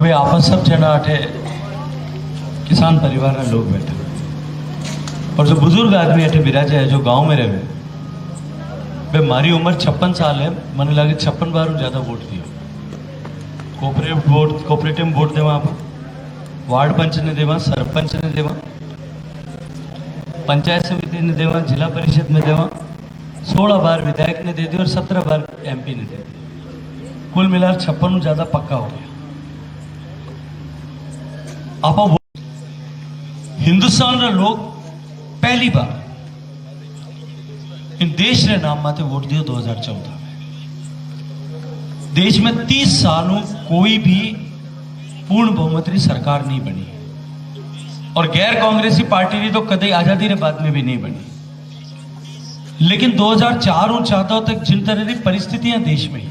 वे आपस सब जना अठे किसान परिवार ना लोग बैठे और जो बुजुर्ग आदमी अठे बिराजे है जो गांव में रहे वे मारी उम्र 56 साल है। मन लगे 56 बार ज्यादा वोट दियो। कोऑपरेटिव वोट देवा आप वार्ड पंच ने देवा, सरपंच ने देवा, पंचायत समिति ने देवा, जिला परिषद में देवा, 16 बार विधायक ने दे दी और 17 बार एमपी ने दे दी। कुल मिलाकर 56 ज्यादा पक्का हो गया। आप हिंदुस्तान रा लोग पहली बार इन देश रे नाम माते वोट दियो 2014 में। देश में 30 सालों कोई भी पूर्ण बहुमत सरकार नहीं बनी और गैर कांग्रेसी पार्टी भी तो कदे आजादी रे बाद में भी नहीं बनी। लेकिन 2004 और 14 तक जिन तरह की परिस्थितियां देश में,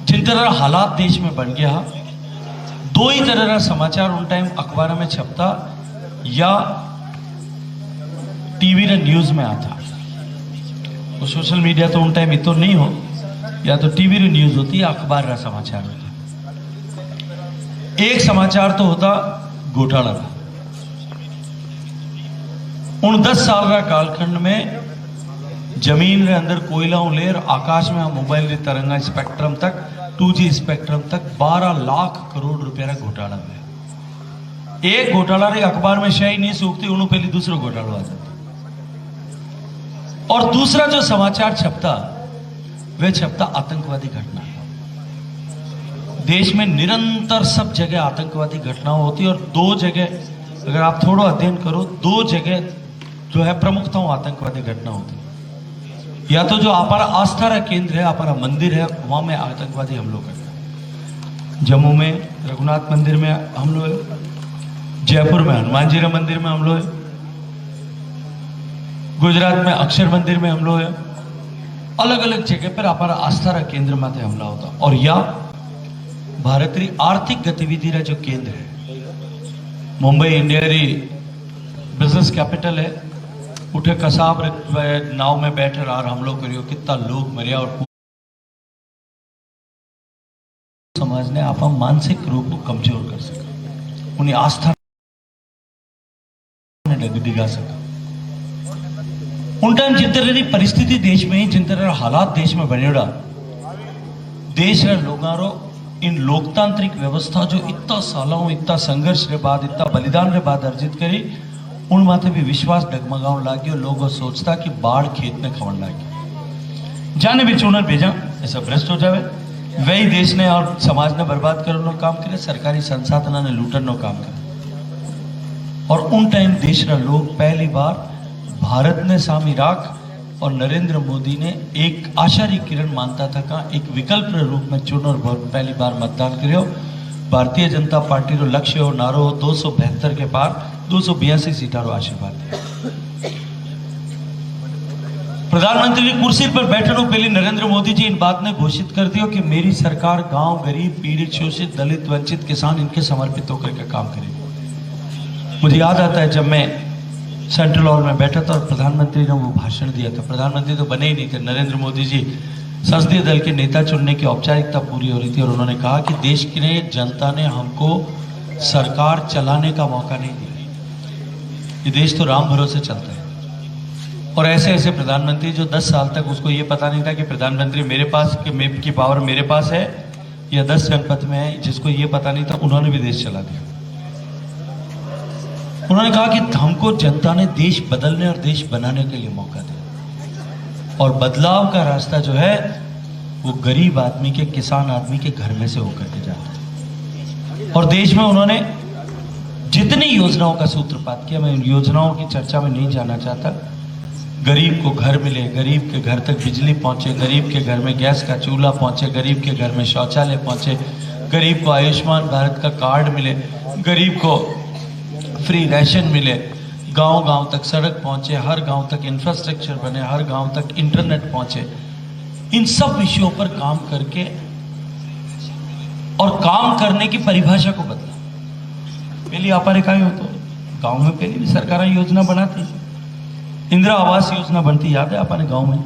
जिन तरह हालात देश में बन गया, दो ही तरह का समाचार उन टाइम अखबार में छपता या टीवी रे न्यूज में आता। वो सोशल मीडिया तो उन टाइम इतो नहीं हो, या तो टीवी रे न्यूज होती या अखबार का समाचार होता। एक समाचार तो होता घोटाला का। उन 10 साल का कालखंड में जमीन रे अंदर कोयला लेर आकाश में मोबाइल रे तरंगा स्पेक्ट्रम तक 2G स्पेक्ट्रम तक 12 लाख करोड़ रुपया का घोटाला है। एक घोटाला रे अखबार में शाही नहीं सूखती, उन्होंने पहले दूसरा घोटाला आ जाता। और दूसरा जो समाचार छपता वह छपता आतंकवादी घटना। देश में निरंतर सब जगह आतंकवादी घटनाएं होती और दो जगह अगर आप थोड़ा अध्ययन करो, दो जगह जो है प्रमुखता आतंकवादी घटना होती। या तो जो हमारा आस्था का केंद्र है, हमारा मंदिर है, वहां में आतंकवादी हमलों करता है। जम्मू में रघुनाथ मंदिर में हमलों है, जयपुर में हनुमान जी मंदिर में हमलों है, गुजरात में अक्षर मंदिर में हमलों है। अलग अलग जगह पर हमारा आस्था का केंद्र माथे हमला होता। और या भारत की आर्थिक गतिविधि का जो केंद्र है, मुंबई इंडिया री बिजनेस कैपिटल है, उठे कसाब नाव में बैठे और हमलों करियो, कितना लोग मरिया और समाज ने आप मानसिक रूप को कमजोर कर सका, उन्हें आस्था डिगा सका। उन टाइम जिन तरह की परिस्थिति देश में, जिन तरह हालात देश में बने, देश रे लोगारो इन लोकतांत्रिक व्यवस्था जो इतना सालों, इतना संघर्ष के बाद, इतना बलिदान के बाद अर्जित करी, उन माथे भी विश्वास डगमगाने लगे। लोग सोचता कि बाढ़ खेत में खवन लगे, जाने भी चुनर भेजा ऐसा भ्रष्ट हो जाए, वही देश ने और समाज ने बर्बाद करने काम करे, सरकारी संसाधन ने लूटने काम करे। और उन टाइम देश का लोग पहली बार भारत ने सामी राख और नरेंद्र मोदी ने एक आशा री किरण मानता था का एक विकल्प रूप में चुन और पहली बार मतदान करो। भारतीय जनता पार्टी रो लक्ष्य और नारो 272 के पार 282 सीटा रो आशीर्वाद। प्रधानमंत्री की कुर्सी पर बैठने पहले नरेंद्र मोदी जी इन बात ने घोषित कर दिया कि मेरी सरकार गांव, गरीब, पीड़ित, शोषित, दलित, वंचित, किसान इनके समर्पित होकर के काम करेगी। मुझे याद आता है जब मैं सेंट्रल हॉल में बैठा था और प्रधानमंत्री ने वो भाषण दिया था। प्रधानमंत्री तो बने ही नहीं थे, नरेंद्र मोदी जी संसदीय दल के नेता चुनने की औपचारिकता पूरी हो रही थी और उन्होंने कहा कि देश की जनता ने हमको सरकार चलाने का मौका नहीं दिया, ये देश तो राम भरोसे चलता है। और ऐसे ऐसे प्रधानमंत्री जो 10 साल तक उसको ये पता नहीं था कि प्रधानमंत्री मेरे पास की पावर मेरे पास है या 10 जनपद में है, जिसको ये पता नहीं था, उन्होंने भी देश चला दिया। उन्होंने कहा कि हमको जनता ने देश बदलने और देश बनाने के लिए मौका दिया और बदलाव का रास्ता जो है वो गरीब आदमी के, किसान आदमी के घर में से होकर के जाता है। और देश में उन्होंने जितनी योजनाओं का सूत्रपात किया, मैं उन योजनाओं की चर्चा में नहीं जाना चाहता। गरीब को घर मिले, गरीब के घर तक बिजली पहुंचे, गरीब के घर में गैस का चूल्हा पहुंचे, गरीब के घर में शौचालय पहुंचे, गरीब को आयुष्मान भारत का कार्ड मिले, गरीब को फ्री राशन मिले, गांव गांव तक सड़क पहुंचे, हर गांव तक इंफ्रास्ट्रक्चर बने, हर गांव तक इंटरनेट पहुंचे। इन सब विषयों पर काम करके और काम करने की परिभाषा को बदला। पहले आप काय होतो गांव में, पहले भी सरकार योजना बनाती, इंदिरा आवास योजना बनती, याद है आपने गांव में,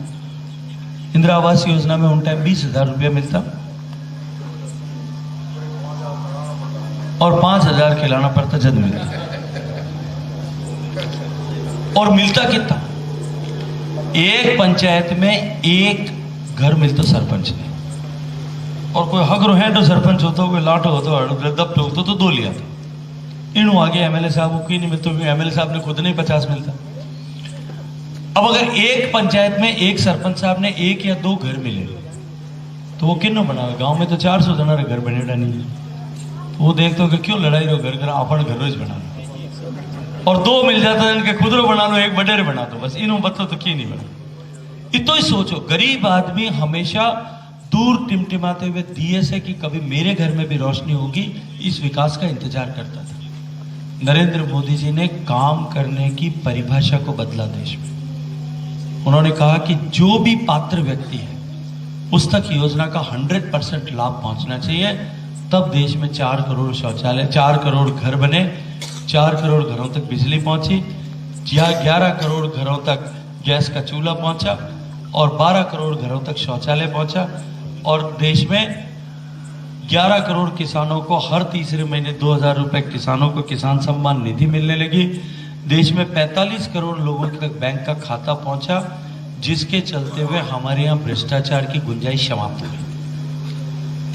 इंदिरा आवास योजना में उन टाइम 20,000 रुपया मिलता और 5,000 खिलाना पड़ता जब मिलता। और मिलता कितना? एक पंचायत में एक घर मिलता सरपंच ने, और कोई हक है तो सरपंच होता, कोई लाट होता दब होता तो 2 लिया था। इन आगे एमएलए साहब को क्यों नहीं मिलता? एमएलए साहब ने खुद नहीं 50 मिलता। अब अगर एक पंचायत में एक सरपंच साहब ने 1 या 2 घर मिले तो वो किन्नो बनावे? गांव में तो 400 जना घर बनेगा नहीं है, तो वो देखते हो कि क्यों लड़ाई रो घर अपन घर रोज बना लो, और 2 मिल जाता है इनके खुद रो बना लो, एक बडेरे बना दो, बस इन्हों बतो तो क्यों नहीं बना। इतो ही सोचो, गरीब आदमी हमेशा दूर टिमटिमाते हुए दिए से कि कभी मेरे घर में भी रोशनी होगी, इस विकास का इंतजार करता था। नरेंद्र मोदी जी ने काम करने की परिभाषा को बदला देश में। उन्होंने कहा कि जो भी पात्र व्यक्ति है उस तक योजना का 100% लाभ पहुंचना चाहिए, तब देश में 4 करोड़ शौचालय, 4 करोड़ घर बने, 4 करोड़ घरों तक बिजली पहुंची, 11 करोड़ घरों तक गैस का चूल्हा पहुंचा, और 12 करोड़ घरों तक शौचालय पहुंचा, और देश में 11 करोड़ किसानों को हर तीसरे महीने 2,000 रुपए किसानों को किसान सम्मान निधि मिलने लगी। देश में 45 करोड़ लोगों तक बैंक का खाता पहुंचा, जिसके चलते हुए हमारे यहाँ भ्रष्टाचार की गुंजाइश समाप्त हो गई।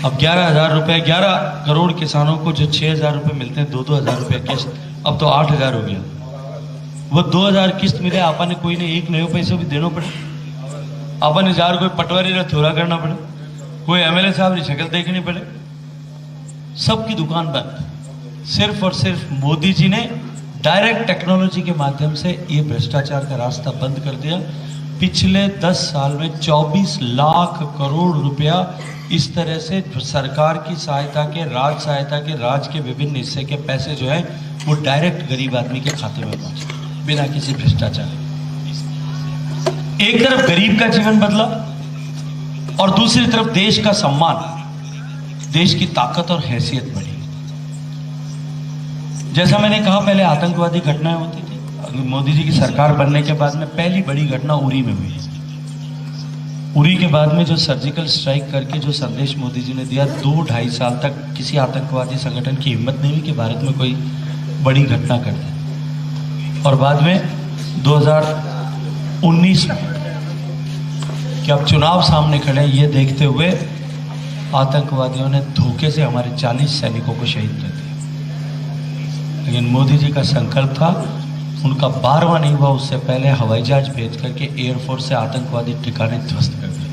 अब 11,000 रुपए, 11 करोड़ किसानों को जो 6,000 रुपए मिलते हैं, 2-2,000 रुपए किस्त, अब तो 8,000 हो गया। वो 2,000 किस्त मिले, आपने कोई ने 1 नया पैसा भी देना पड़े, आपने 1000 कोई पटवारी ने थोड़ा करना पड़े, कोई एमएलए साहब की शक्ल देखनी पड़े, सबकी दुकान बंद। सिर्फ और सिर्फ मोदी जी ने डायरेक्ट टेक्नोलॉजी के माध्यम से ये भ्रष्टाचार का रास्ता बंद कर दिया। पिछले 10 साल में 24 लाख करोड़ रुपया इस तरह से सरकार की सहायता के, राज्य सहायता के, राज्य के विभिन्न हिस्से के पैसे जो है वो डायरेक्ट गरीब आदमी के खाते में पहुंचे बिना किसी भ्रष्टाचार। एक तरफ गरीब का जीवन बदला और दूसरी तरफ देश का सम्मान, देश की ताकत और हैसियत बढ़ी। जैसा मैंने कहा, पहले आतंकवादी घटनाएं होती थी। मोदी जी की सरकार बनने के बाद में पहली बड़ी घटना उरी में हुई। उरी के बाद में जो सर्जिकल स्ट्राइक करके जो संदेश मोदी जी ने दिया, 2-2.5 साल तक किसी आतंकवादी संगठन की हिम्मत नहीं हुई कि भारत में कोई बड़ी घटना कर दे। और बाद में 2019 में कि अब चुनाव सामने खड़े, ये देखते हुए आतंकवादियों ने धोखे से हमारे 40 सैनिकों को शहीद कर दिया। लेकिन मोदी जी का संकल्प था, उनका 12वां नहीं हुआ उससे पहले हवाई जहाज भेज करके एयरफोर्स से आतंकवादी ठिकाने ध्वस्त कर दिए,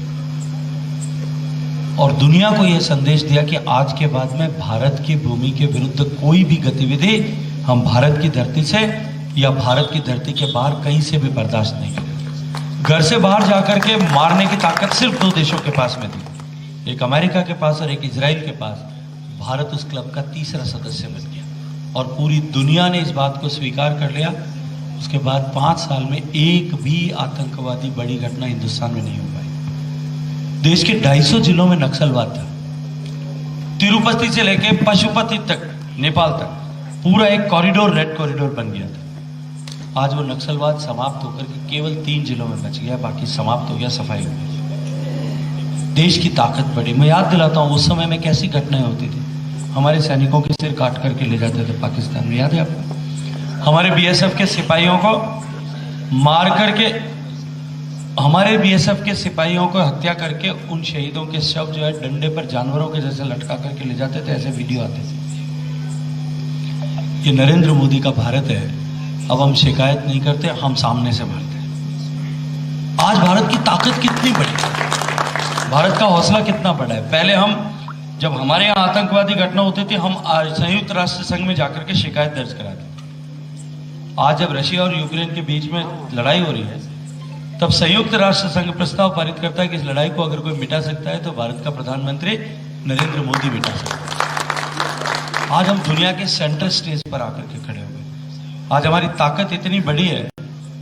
और दुनिया को यह संदेश दिया कि आज के बाद में भारत की भूमि के विरुद्ध कोई भी गतिविधि हम भारत की धरती से या भारत की धरती के बाहर कहीं से भी बर्दाश्त नहीं करेंगे। घर से बाहर जाकर के मारने की ताकत सिर्फ 2 देशों के पास में थी, एक अमेरिका के पास और एक इजराइल के पास। भारत उस क्लब का 3रा सदस्य बन गया और पूरी दुनिया ने इस बात को स्वीकार कर लिया। उसके बाद 5 साल में एक भी आतंकवादी बड़ी घटना हिंदुस्तान में नहीं हो पाई। देश के 250 जिलों में नक्सलवाद था। तिरुपति से लेके पशुपति तक, नेपाल तक पूरा एक कॉरिडोर, रेड कॉरिडोर बन गया था। आज वो नक्सलवाद समाप्त होकर के केवल 3 जिलों में बच गया, बाकी समाप्त हो गया, सफाई हो गई। देश की ताकत बढ़ी। मैं याद दिलाता हूँ उस समय में कैसी घटनाएं होती थी। हमारे सैनिकों के सिर काट करके ले जाते थे पाकिस्तान में, याद है आपको? हमारे बीएसएफ के सिपाहियों को मार करके, हमारे बीएसएफ के सिपाहियों को हत्या करके उन शहीदों के शव जो है डंडे पर जानवरों के जैसे लटका करके ले जाते थे। ऐसे वीडियो आते थे। ये नरेंद्र मोदी का भारत है। अब हम शिकायत नहीं करते, हम सामने से मारते हैं। आज भारत की ताकत कितनी बड़ी है, भारत का हौसला कितना बड़ा है। पहले हम, जब हमारे यहाँ आतंकवादी घटना होती थी, हम संयुक्त राष्ट्र संघ में जाकर के शिकायत दर्ज कराते। आज जब रशिया और यूक्रेन के बीच में लड़ाई हो रही है, तब संयुक्त राष्ट्र संघ प्रस्ताव पारित करता है कि इस लड़ाई को अगर कोई मिटा सकता है तो भारत का प्रधानमंत्री नरेंद्र मोदी मिटा सकता है। आज हम दुनिया के सेंटर स्टेज पर आकर के खड़े हो गए। आज हमारी ताकत इतनी बड़ी है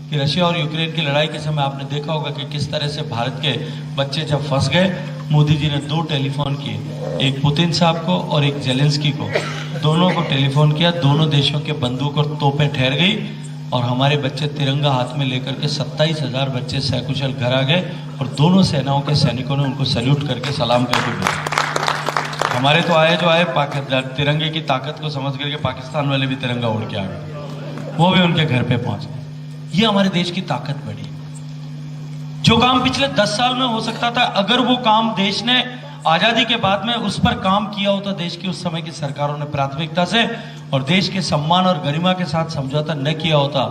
कि रशिया और यूक्रेन की लड़ाई के समय आपने देखा होगा कि किस तरह से भारत के बच्चे जब फंस गए, मोदी जी ने 2 टेलीफोन किए, एक पुतिन साहब को और एक जेलेंस्की को। दोनों को टेलीफोन किया, दोनों देशों के बंदूक और तोपें ठहर गई और हमारे बच्चे तिरंगा हाथ में लेकर के 27,000 बच्चे सकुशल घर आ गए और दोनों सेनाओं के सैनिकों ने उनको सैल्यूट करके सलाम करके भेजा। हमारे तो आए जो आए तिरंगे की ताकत को समझ करके पाकिस्तान वाले भी तिरंगा उड़ के आ गए, वो भी उनके घर पे पहुंच गए। ये हमारे देश की ताकत बढ़ी। जो काम पिछले 10 साल में हो सकता था, अगर वो काम देश ने आजादी के बाद में उस पर काम किया होता देश की उस समय की सरकारों ने प्राथमिकता से, और देश के सम्मान और गरिमा के साथ समझौता न किया होता,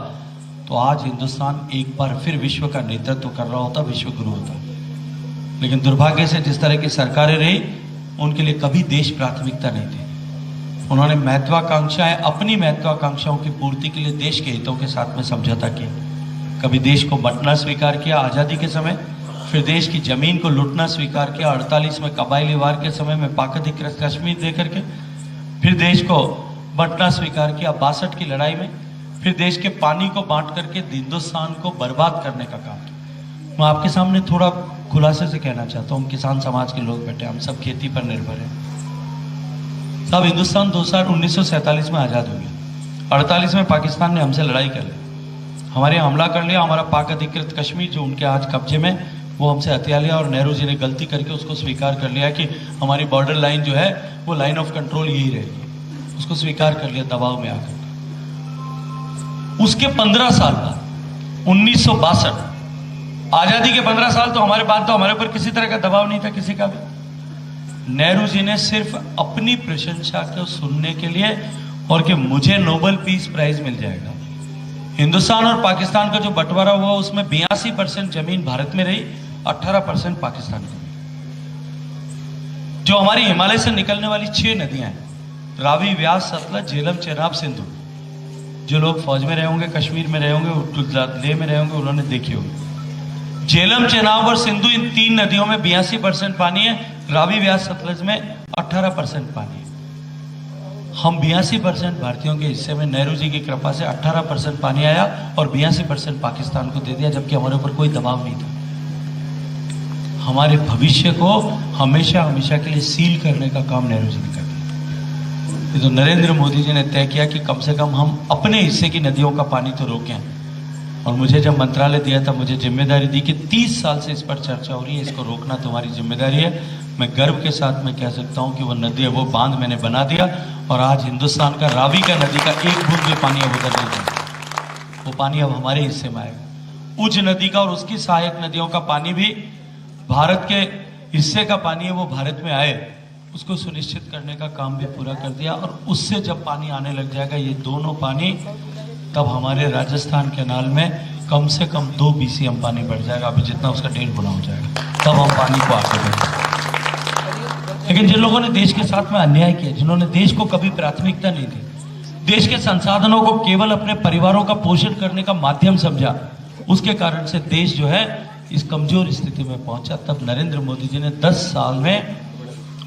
तो आज हिंदुस्तान एक बार फिर विश्व का नेतृत्व कर रहा होता, विश्व गुरु होता। लेकिन दुर्भाग्य से जिस तरह की सरकारें रही, उनके लिए कभी देश प्राथमिकता नहीं थी। उन्होंने महत्वाकांक्षाएं, अपनी महत्वाकांक्षाओं की पूर्ति के लिए देश के हितों के साथ में समझौता किया। कभी देश को बांटना स्वीकार किया आजादी के समय, फिर देश की जमीन को लूटना स्वीकार किया 48 में कबायली वार के समय में पाक अधिकृत कश्मीर दे करके, फिर देश को बांटना स्वीकार किया 62 की लड़ाई में, फिर देश के पानी को बांट करके हिंदुस्तान को बर्बाद करने का काम किया। मैं आपके सामने थोड़ा खुलासे से कहना चाहता हूँ, किसान समाज के लोग बैठे, हम सब खेती पर निर्भर हैं। साहब, हिंदुस्तान 1947 में आज़ाद हो गया, 48 में पाकिस्तान ने हमसे लड़ाई कर ली, हमारे हमला कर लिया, हमारा पाक अधिकृत कश्मीर जो उनके आज कब्जे में, वो हमसे हथिया लिया, और नेहरू जी ने गलती करके उसको स्वीकार कर लिया कि हमारी बॉर्डर लाइन जो है वो लाइन ऑफ कंट्रोल यही रहेगी, उसको स्वीकार कर लिया दबाव में आकर। उसके 15 साल बाद 1962, आजादी के 15 साल तो हमारे बाद तो हमारे ऊपर किसी तरह का दबाव नहीं था किसी का भी। नेहरू जी ने सिर्फ अपनी प्रशंसा को सुनने के लिए, और कि मुझे नोबेल पीस प्राइज मिल जाएगा, हिंदुस्तान और पाकिस्तान का जो बंटवारा हुआ उसमें 82% जमीन भारत में रही, 18% पाकिस्तान की। जो हमारी हिमालय से निकलने वाली 6 नदियां हैं, रावी, व्यास, सतलज, झेलम, चेनाब, सिंधु, जो लोग फौज में रहे होंगे, कश्मीर में रहे होंगे, लेह में रहे होंगे, उन्होंने देखी होगी। झेलम, चेनाब और सिंधु, इन 3 नदियों में 82% पानी है, रावी, व्यास, सतलज में 18% पानी है। हम 82% भारतीयों के हिस्से में नेहरू जी की कृपा से 18% पानी आया और 82% पाकिस्तान को दे दिया, जबकि हमारे ऊपर कोई दबाव नहीं था। हमारे भविष्य को हमेशा हमेशा के लिए सील करने का काम नेहरू जी ने कर दिया। तो नरेंद्र मोदी जी ने तय किया कि कम से कम हम अपने हिस्से की नदियों का पानी तो रोकें, और मुझे जब मंत्रालय दिया था, मुझे जिम्मेदारी दी कि 30 साल से इस पर चर्चा हो रही है, इसको रोकना तुम्हारी जिम्मेदारी है। मैं गर्व के साथ मैं कह सकता हूं कि वो नदी, वो बांध मैंने बना दिया, और आज हिंदुस्तान का रावी का नदी का एक बूंद भी पानी अब उधर नहीं जाएगा, वो पानी अब हमारे हिस्से में आएगा। उज नदी का और उसकी सहायक नदियों का पानी भी भारत के हिस्से का पानी है, वो भारत में आए, उसको सुनिश्चित करने का काम भी पूरा कर दिया। और उससे जब पानी आने लग जाएगा, ये दोनों पानी, तब हमारे राजस्थान कैनाल में कम से कम 2 BCM पानी बढ़ जाएगा, अभी जितना उसका 1.5 गुना हो जाएगा, तब हम पानी को आगे बढ़ेंगे। लेकिन जिन लोगों ने देश के साथ में अन्याय किया, जिन्होंने देश को कभी प्राथमिकता नहीं दी, देश के संसाधनों को केवल अपने परिवारों का पोषण करने का माध्यम समझा, उसके कारण से देश जो है इस कमजोर स्थिति में पहुंचा। तब नरेंद्र मोदी जी ने 10 साल में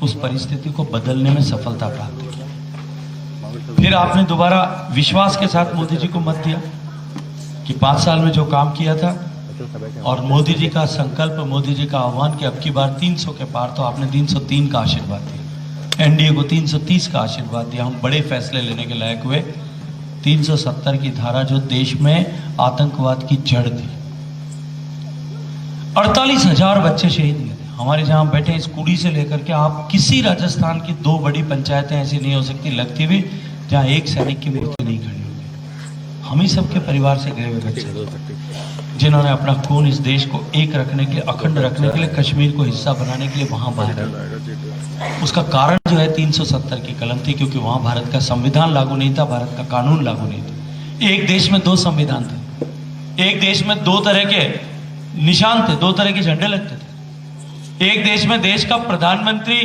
उस परिस्थिति को बदलने में सफलता प्राप्त की। फिर आपने दोबारा विश्वास के साथ मोदी जी को मत दिया कि 5 साल में जो काम किया था, और मोदी जी का संकल्प, मोदी जी का आह्वान कि अब की बार 300 के पार, तो आपने 303 का आशीर्वाद दिया, एनडीए को 330 का आशीर्वाद दिया। हम बड़े फैसले लेने के लायक हुए। 370 की धारा जो देश में आतंकवाद की जड़ थी, 48,000 बच्चे शहीद हुए थे। हमारे जहां बैठे इस कुड़ी से लेकर के आप किसी राजस्थान की 2 बड़ी पंचायतें ऐसी नहीं हो सकती लगती हुई जहां एक सैनिक की मृत्यु नहीं खड़ी होगी। हम ही सबके परिवार से गए हुए बच्चे, जिन्होंने अपना खून इस देश को एक रखने के लिए, अखंड रखने के लिए, कश्मीर को हिस्सा बनाने के लिए वहां बहाया। उसका कारण जो है 370 की कलम थी, क्योंकि वहां भारत का संविधान लागू नहीं था, भारत का कानून लागू नहीं था। एक देश में 2 संविधान थे, एक देश में 2 तरह के निशान थे, 2 तरह के झंडे लगते थे। एक देश में देश का प्रधानमंत्री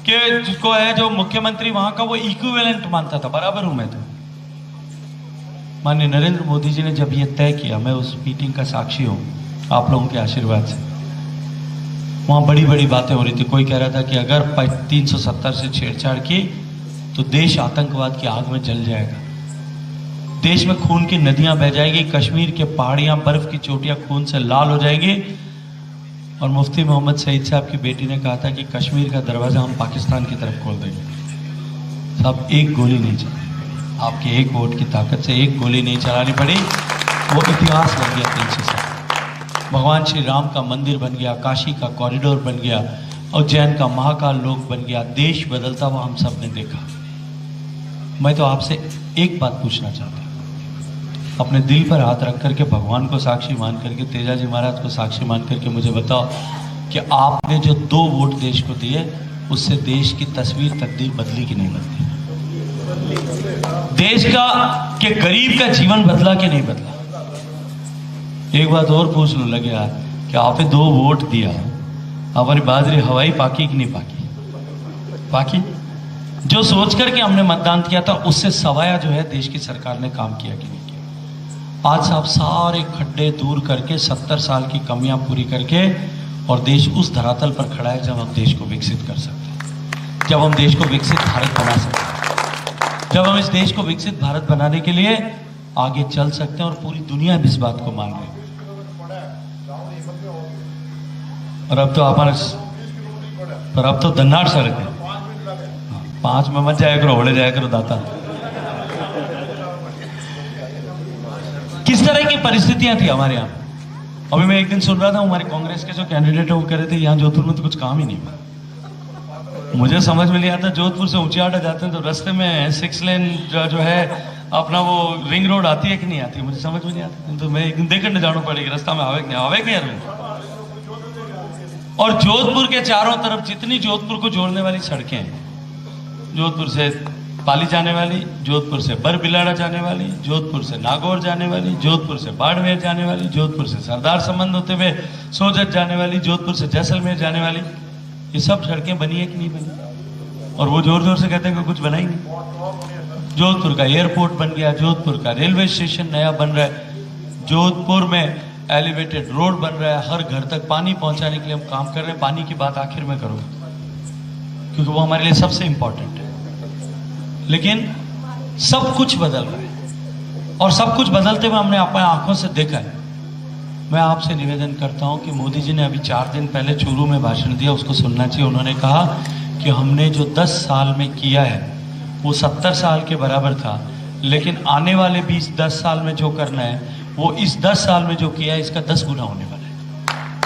के जिसको है जो मुख्यमंत्री वहां का, वो इक्विवेलेंट मानता था, बराबर हूं मैं तो। माननीय नरेंद्र मोदी जी ने जब ये तय किया, मैं उस मीटिंग का साक्षी हूं आप लोगों के आशीर्वाद से, वहां बड़ी बड़ी बातें हो रही थी। कोई कह रहा था कि अगर 370 से छेड़छाड़ की तो देश आतंकवाद की आग में जल जाएगा, देश में खून की नदियां बह जाएगी, कश्मीर के पहाड़ियां, बर्फ की चोटियां खून से लाल हो जाएंगी। और मुफ्ती मोहम्मद सईद साहब की बेटी ने कहा था कि कश्मीर का दरवाजा हम पाकिस्तान की तरफ खोल देंगे। साहब, एक गोली नहीं चली, आपके एक वोट की ताकत से एक गोली नहीं चलानी पड़ी, वो इतिहास बन गया 300 साल। भगवान श्री राम का मंदिर बन गया, काशी का कॉरिडोर बन गया, उज्जैन का महाकाल लोक बन गया, देश बदलता हुआ हम सब ने देखा। मैं तो आपसे एक बात पूछना चाहता हूँ, अपने दिल पर हाथ रख करके, भगवान को साक्षी मान करके, तेजाजी महाराज को साक्षी मान करके मुझे बताओ कि आपने जो 2 वोट देश को दिए, उससे देश की तस्वीर तकदीर बदली कि नहीं बदली? देश का के गरीब का जीवन बदला कि नहीं बदला? एक बात और पूछ लो लगे यार कि आपने 2 वोट दिया, हमारी बाजरी हवाई पाकी कि नहीं पाकी? पाकी। जो सोच करके हमने मतदान किया था, उससे सवाया जो है देश की सरकार ने काम किया कि नहीं किया? आज साहब सारे खड्डे दूर करके, 70 साल की कमियां पूरी करके, और देश उस धरातल पर खड़ा है जब हम देश को विकसित कर सकते हैं, जब हम देश को विकसित भारत बना सकते हैं, जब हम इस देश को विकसित भारत बनाने के लिए आगे चल सकते हैं, और पूरी दुनिया भी इस बात को मान रही है। और अब तो हमारे, पर अब तो दन्नाट सड़क है, 5 में मत जाया करो, होड़े जाया करो दाता। किस तरह की परिस्थितियां थी हमारे यहाँ? अभी मैं एक दिन सुन रहा था, हमारे कांग्रेस के जो कैंडिडेट है वो कह रहे थे यहाँ जोधपुर में तो कुछ काम ही नहीं। मुझे समझ में नहीं आता, जोधपुर से ऊंचाहाटा जाते हैं तो रास्ते में 6 लेन जो है अपना वो रिंग रोड आती है कि नहीं आती, मुझे समझ में नहीं आता। तो मैं एक दिन देखने जाना पड़ेगी रास्ता में आवे नहीं आ रही। और जोधपुर के चारों तरफ जितनी जोधपुर को जोड़ने वाली सड़कें हैं, जोधपुर से पाली जाने वाली, जोधपुर से बरबिलाड़ा जाने वाली, जोधपुर से नागौर जाने वाली, जोधपुर से बाड़मेर जाने वाली, जोधपुर से सरदार संबंध होते हुए सोजत जाने वाली, जोधपुर से जैसलमेर जाने वाली, ये सब सड़कें बनी है कि नहीं बनी? और वो जोर जोर से कहते हैं कि कुछ बना ही नहीं। जोधपुर का एयरपोर्ट बन गया, जोधपुर का रेलवे स्टेशन नया बन रहा है, जोधपुर में एलिवेटेड रोड बन रहा है, हर घर तक पानी पहुंचाने के लिए हम काम कर रहे हैं। पानी की बात आखिर में करूँ क्योंकि वो हमारे लिए सबसे इंपॉर्टेंट है। लेकिन सब कुछ बदल रहा है, और सब कुछ बदलते हुए हमने अपने आंखों से देखा है। मैं आपसे निवेदन करता हूं कि मोदी जी ने अभी 4 दिन पहले चूरू में भाषण दिया, उसको सुनना चाहिए। उन्होंने कहा कि हमने जो 10 साल में किया है वो 70 साल के बराबर था, लेकिन आने वाले 10 साल में जो करना है वो इस 10 साल में जो किया है इसका 10 गुना होने वाला है,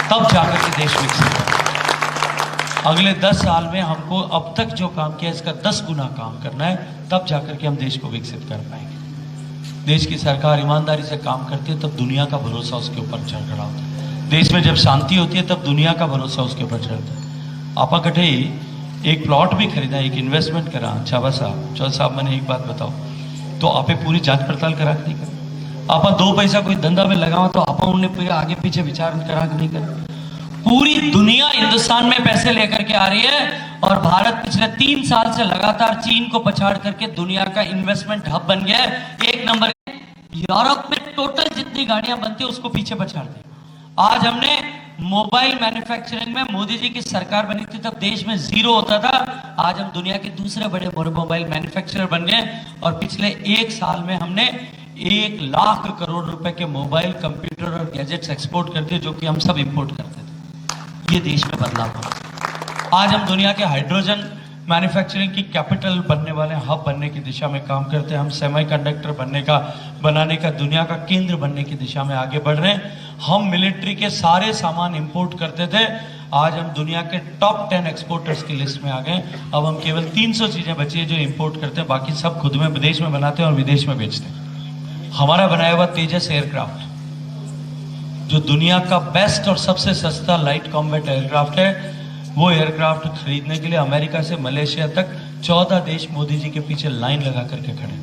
तब जाकर के देश विकसित होगा। अगले 10 साल में हमको अब तक जो काम किया इसका 10 गुना काम करना है, तब जाकर के हम देश को विकसित कर पाएंगे। देश की सरकार ईमानदारी से काम करती है तब दुनिया का भरोसा उसके ऊपर चढ़ खड़ा होता है। देश में जब शांति होती है तब दुनिया का भरोसा उसके ऊपर चढ़ता है। आपा कठे एक प्लॉट भी खरीदा, एक इन्वेस्टमेंट करा, चावा साहब चौल साहब मैंने एक बात बताओ, तो आपे पूरी जांच पड़ताल करा के नहीं करा? आपा 2 पैसा कोई धंधा में लगाओ तो आपा उन्हें आगे पीछे विचार करा के नहीं करा? पूरी दुनिया हिंदुस्तान में पैसे लेकर के आ रही है, और भारत पिछले 3 साल से लगातार चीन को पछाड़ करके दुनिया का इन्वेस्टमेंट हब बन गया है। 1 नंबर यूरोप में टोटल जितनी गाड़ियां बनती है उसको पीछे पछाड़ दी। आज हमने मोबाइल मैन्युफैक्चरिंग में मोदी जी की सरकार बनी थी तब देश में 0 होता था, आज हम दुनिया के दूसरे बड़े मोबाइल मैन्युफैक्चरर बन गए, और पिछले 1 साल में हमने 1 लाख करोड़ रुपए के मोबाइल, कंप्यूटर और गैजेट्स एक्सपोर्ट करते, जो कि हम सब इंपोर्ट करते थे। ये देश में बदलाव हुआ। आज हम दुनिया के हाइड्रोजन मैन्युफैक्चरिंग की कैपिटल बनने वाले, हब बनने की दिशा में काम करते हैं। हम सेमीकंडक्टर बनाने का दुनिया का केंद्र बनने की दिशा में आगे बढ़ रहे हैं। हम मिलिट्री के सारे सामान इंपोर्ट करते थे, आज हम दुनिया के टॉप 10 एक्सपोर्टर्स की लिस्ट में आ गए। अब हम केवल 300 चीजें बची है जो इंपोर्ट करते हैं, बाकी सब खुद में विदेश में बनाते हैं और विदेश में बेचते हैं। हमारा बनाया हुआ तेजस एयरक्राफ्ट, जो दुनिया का बेस्ट और सबसे सस्ता लाइट कॉम्बैट एयरक्राफ्ट है, वो एयरक्राफ्ट खरीदने के लिए अमेरिका से मलेशिया तक 14 देश मोदी जी के पीछे लाइन लगा करके खड़े।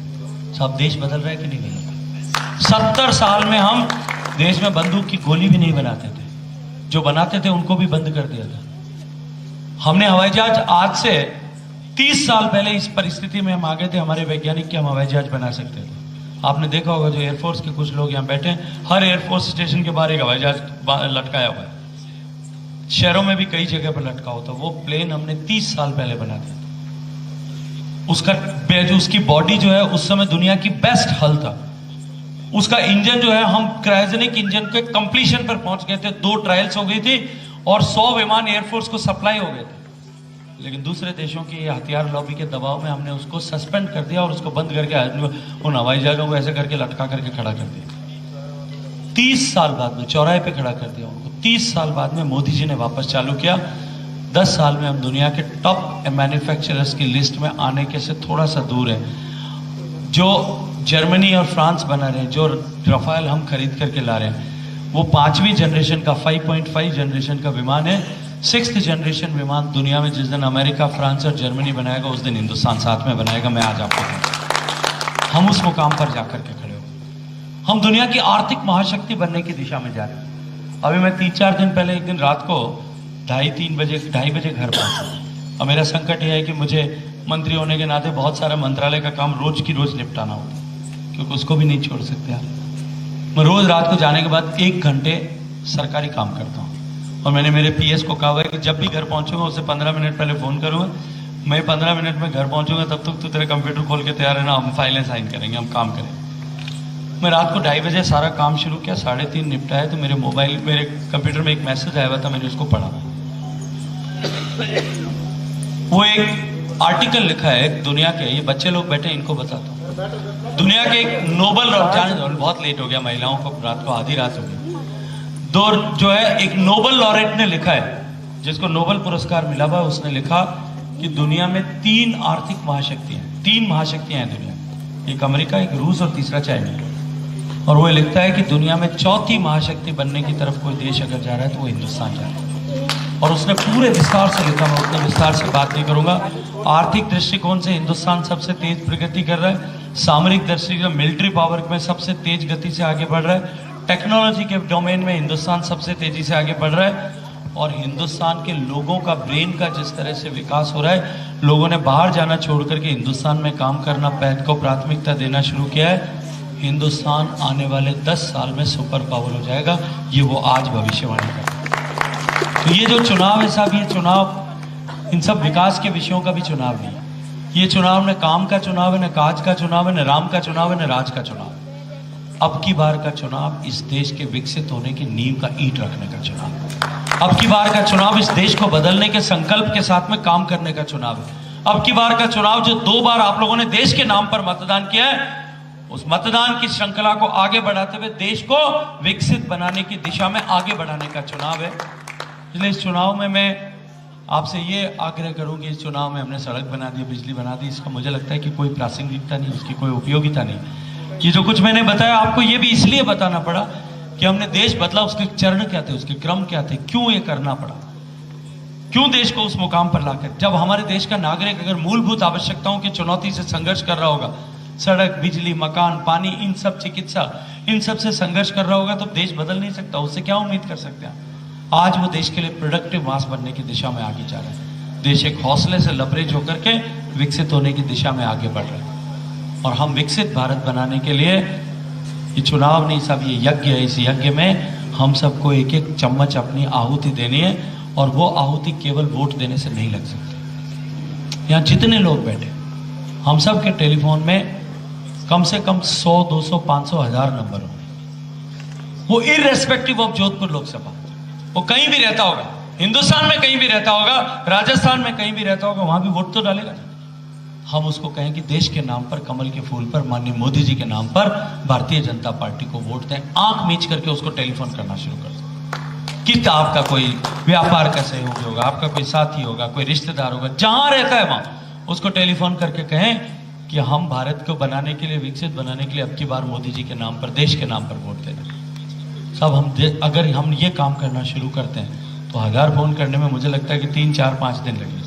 सब देश बदल रहा है कि नहीं बदल रहा? 70 साल में हम देश में बंदूक की गोली भी नहीं बनाते थे, जो बनाते थे उनको भी बंद कर दिया था। हमने हवाई जहाज, आज से 30 साल पहले इस परिस्थिति में हम आ गए थे, हमारे वैज्ञानिक कि हम हवाई जहाज बना सकते थे। आपने देखा होगा जो एयरफोर्स के कुछ लोग यहाँ बैठे हैं, हर एयरफोर्स स्टेशन के बाहर एक हवाई जहाज लटकाया हुआ है। शहरों में भी कई जगह पर लटका होता। वो प्लेन हमने 30 साल पहले बना दिया था। उसकी बॉडी जो है उस समय दुनिया की बेस्ट हल था। उसका इंजन जो है, हम क्रायोजेनिक इंजन के कंप्लीशन पर पहुंच गए थे, 2 ट्रायल्स हो गई थी और 100 विमान एयरफोर्स को सप्लाई हो गए थे। लेकिन दूसरे देशों की हथियार लॉबी के दबाव में हमने उसको सस्पेंड कर दिया और उसको बंद करके उन हवाई जहाजों को ऐसे करके लटका करके खड़ा कर दिया। 30 साल बाद में चौराहे पे खड़ा कर दिया उनको। 30 साल बाद में मोदी जी ने वापस चालू किया। 10 साल में हम दुनिया के टॉप मैन्युफैक्चरर्स की लिस्ट में आने के से थोड़ा सा दूर है। जो जर्मनी और फ्रांस बना रहे हैं, जो रफाल हम खरीद करके ला रहे हैं, वो 5वीं जनरेशन का 5.5 जनरेशन का विमान है। 6th जनरेशन विमान दुनिया में जिस दिन अमेरिका, फ्रांस और जर्मनी बनाएगा उस दिन हिंदुस्तान साथ में बनाएगा। मैं आज आपको कहूं, हम उस मुकाम पर जाकर के खड़े हो। हम दुनिया की आर्थिक महाशक्ति बनने की दिशा में जा रहे हैं। अभी मैं 3-4 दिन पहले एक दिन रात को 2:30 बजे घर पहुंचा। और मेरा संकट यह है कि मुझे मंत्री होने के नाते बहुत सारा मंत्रालय का काम रोज की रोज निपटाना होता है, क्योंकि उसको भी नहीं छोड़ सकते आप। मैं रोज रात को जाने के बाद 1 घंटे सरकारी काम करता हूँ। और मैंने मेरे पीएस को कहा है कि जब भी घर पहुंचूंगा उससे 15 मिनट पहले फोन करूंगा। मैं 15 मिनट में घर पहुंचूंगा, तब तक तू तेरा कंप्यूटर खोल के तैयार है ना, हम फाइलें साइन करेंगे, हम काम करेंगे। मैं रात को 2:30 बजे सारा काम शुरू किया, 3:30 निपटाया तो मेरे कंप्यूटर में एक मैसेज आया हुआ था, मैंने उसको पढ़ा। वो एक आर्टिकल लिखा है दुनिया के, ये बच्चे लोग बैठे इनको बताता हूँ, दुनिया के एक नोबल, बहुत लेट हो गया, महिलाओं को रात को आधी रात हो गई, जो है एक नोबल लॉरेट ने लिखा है, जिसको नोबल पुरस्कार मिला हुआ, उसने लिखा कि दुनिया में 3 आर्थिक महाशक्तियां, 3 महाशक्तियां हैं दुनिया में, एक अमेरिका, एक रूस और तीसरा चाइना। और वो लिखता है कि दुनिया में 4थी महाशक्ति बनने की तरफ कोई देश अगर जा रहा है तो वो हिंदुस्तान जा रहा है। और उसने पूरे विस्तार से लिखा, मैं उतने विस्तार से बात नहीं करूंगा। आर्थिक दृष्टिकोण से हिंदुस्तान सबसे तेज प्रगति कर रहा है, सामरिक दृष्टिकोण मिलिट्री पावर में सबसे तेज गति से आगे बढ़ रहा है, टेक्नोलॉजी के डोमेन में हिंदुस्तान सबसे तेजी से आगे बढ़ रहा है। और हिंदुस्तान के लोगों का, ब्रेन का जिस तरह से विकास हो रहा है, लोगों ने बाहर जाना छोड़ करके हिंदुस्तान में काम करना को प्राथमिकता देना शुरू किया है। हिंदुस्तान आने वाले 10 साल में सुपर पावर हो जाएगा, ये वो आज भविष्यवाणी कर। तो ये जो चुनाव है साहब, ये चुनाव इन सब विकास के विषयों का भी चुनाव नहीं है। ये चुनाव न काम का चुनाव है, न काज का चुनाव है, न राम का चुनाव है, न राज का चुनाव। अब की बार का चुनाव इस देश के विकसित होने की नींव का ईंट रखने का चुनाव है। अब की बार का चुनाव इस देश को बदलने के संकल्प के साथ में काम करने का चुनाव है। अब की बार का चुनाव, जो 2 बार आप लोगों ने देश के नाम पर मतदान किया है, उस मतदान की श्रृंखला को आगे बढ़ाते हुए देश को विकसित बनाने की दिशा में आगे बढ़ाने का चुनाव है। इसलिए इस चुनाव में मैं आपसे ये आग्रह करूं कि इस चुनाव में हमने सड़क बना दी, बिजली बना दी, इसका मुझे लगता है कि कोई प्रासंगिकता नहीं, उसकी कोई उपयोगिता नहीं। ये जो कुछ मैंने बताया आपको, ये भी इसलिए बताना पड़ा कि हमने देश बदला, उसके चरण क्या थे, उसके क्रम क्या थे, क्यों ये करना पड़ा, क्यों देश को उस मुकाम पर लाकर। जब हमारे देश का नागरिक अगर मूलभूत आवश्यकताओं की चुनौती से संघर्ष कर रहा होगा, सड़क, बिजली, मकान, पानी, इन सब, चिकित्सा, इन सब से संघर्ष कर रहा होगा, तो देश बदल नहीं सकता। उससे क्या उम्मीद कर सकते हैं? आज वो देश के लिए प्रोडक्टिव मास बनने की दिशा में आगे जा रहा है। देश एक हौसले से लबरेज होकर के विकसित होने की दिशा में आगे बढ़ रहा है। और हम विकसित भारत बनाने के लिए, ये चुनाव नहीं सब, ये यज्ञ है। इस यज्ञ में हम सबको एक एक चम्मच अपनी आहुति देनी है, और वो आहुति केवल वोट देने से नहीं लग सकती। यहाँ जितने लोग बैठे, हम सब के टेलीफोन में कम से कम 100, 200, 500, 1000 नंबर होंगे। वो इररेस्पेक्टिव ऑफ जोधपुर लोकसभा, वो कहीं भी रहता होगा, हिंदुस्तान में कहीं भी रहता होगा, राजस्थान में कहीं भी रहता होगा, वहां भी वोट तो डालेगा। हम उसको कहें कि देश के नाम पर, कमल के फूल पर, माननीय मोदी जी के नाम पर भारतीय जनता पार्टी को वोट दें। आंख मीच करके उसको टेलीफोन करना शुरू कर दें कि आपका कोई व्यापार का सहयोगी होगा, आपका कोई साथी होगा, कोई रिश्तेदार होगा, जहां रहता है वहां उसको टेलीफोन करके कहें कि हम भारत को बनाने के लिए, विकसित बनाने के लिए अब की बार मोदी जी के नाम पर, देश के नाम पर वोट देना। सब अगर हम ये काम करना शुरू करते हैं तो 1000 फोन करने में मुझे लगता है कि 3, 4, 5 दिन लगेंगे।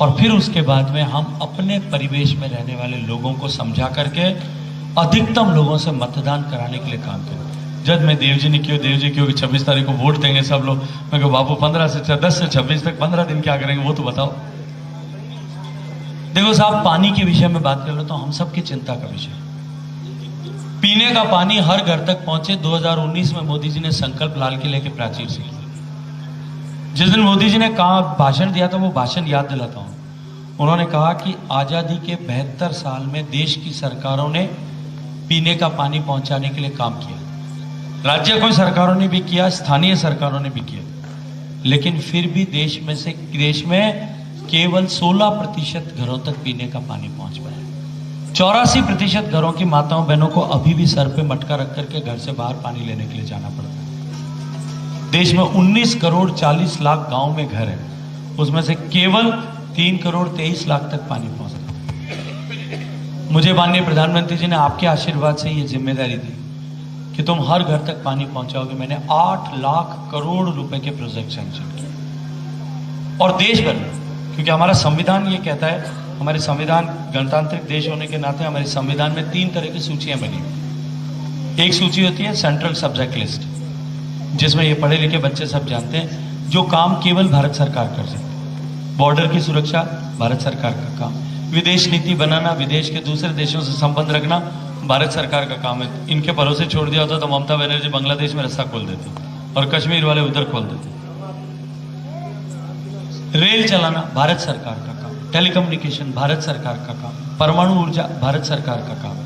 और फिर उसके बाद में हम अपने परिवेश में रहने वाले लोगों को समझा करके अधिकतम लोगों से मतदान कराने के लिए काम करें। जब मैं देव जी ने क्यों 26 तारीख को वोट देंगे सब लोग, मैं कहूँ बाबू 10 से 26 तक 15 दिन क्या करेंगे वो तो बताओ। देखो साहब, पानी के विषय में बात कर लो तो हम सबकी चिंता का विषय, पीने का पानी हर घर तक पहुंचे। 2019 में मोदी जी ने संकल्प लाल किले के प्राचीर से किया। जिस दिन मोदी जी ने कहा, भाषण दिया था, वो भाषण याद दिलाता हूं। उन्होंने कहा कि आजादी के 72 साल में देश की सरकारों ने पीने का पानी पहुंचाने के लिए काम किया। राज्य की सरकारों ने भी किया, स्थानीय सरकारों ने भी किया, लेकिन फिर भी देश में केवल 16% घरों तक पीने का पानी पहुंच पाया। 84% घरों की माताओं बहनों को अभी भी सर पे मटका रख करके घर से बाहर पानी लेने के लिए जाना पड़ता है। देश में 19 करोड़ 40 लाख गांव में घर है, उसमें से केवल 3 करोड़ 23 लाख तक पानी पहुंचता है। मुझे माननीय प्रधानमंत्री जी ने आपके आशीर्वाद से ये जिम्मेदारी दी कि तुम हर घर तक पानी पहुंचाओगे। मैंने 8 लाख करोड़ रुपए के प्रोजेक्ट सैंक्शन किए और देश भर में, क्योंकि हमारा संविधान ये कहता है, हमारे संविधान गणतांत्रिक देश होने के नाते हमारे संविधान में 3 तरह की सूचियां बनी हुई। एक सूची होती है सेंट्रल सब्जेक्ट लिस्ट, जिसमें ये पढ़े लिखे बच्चे सब जानते हैं जो काम केवल भारत सरकार कर सकती है। बॉर्डर की सुरक्षा भारत सरकार का काम, विदेश नीति बनाना, विदेश के दूसरे देशों से संबंध रखना भारत सरकार का काम है। इनके भरोसे छोड़ दिया होता तो ममता बनर्जी बांग्लादेश में रास्ता खोल देती और कश्मीर वाले उधर खोल देते। रेल चलाना भारत सरकार का काम, टेलीकम्युनिकेशन भारत सरकार का काम, परमाणु ऊर्जा भारत सरकार का काम,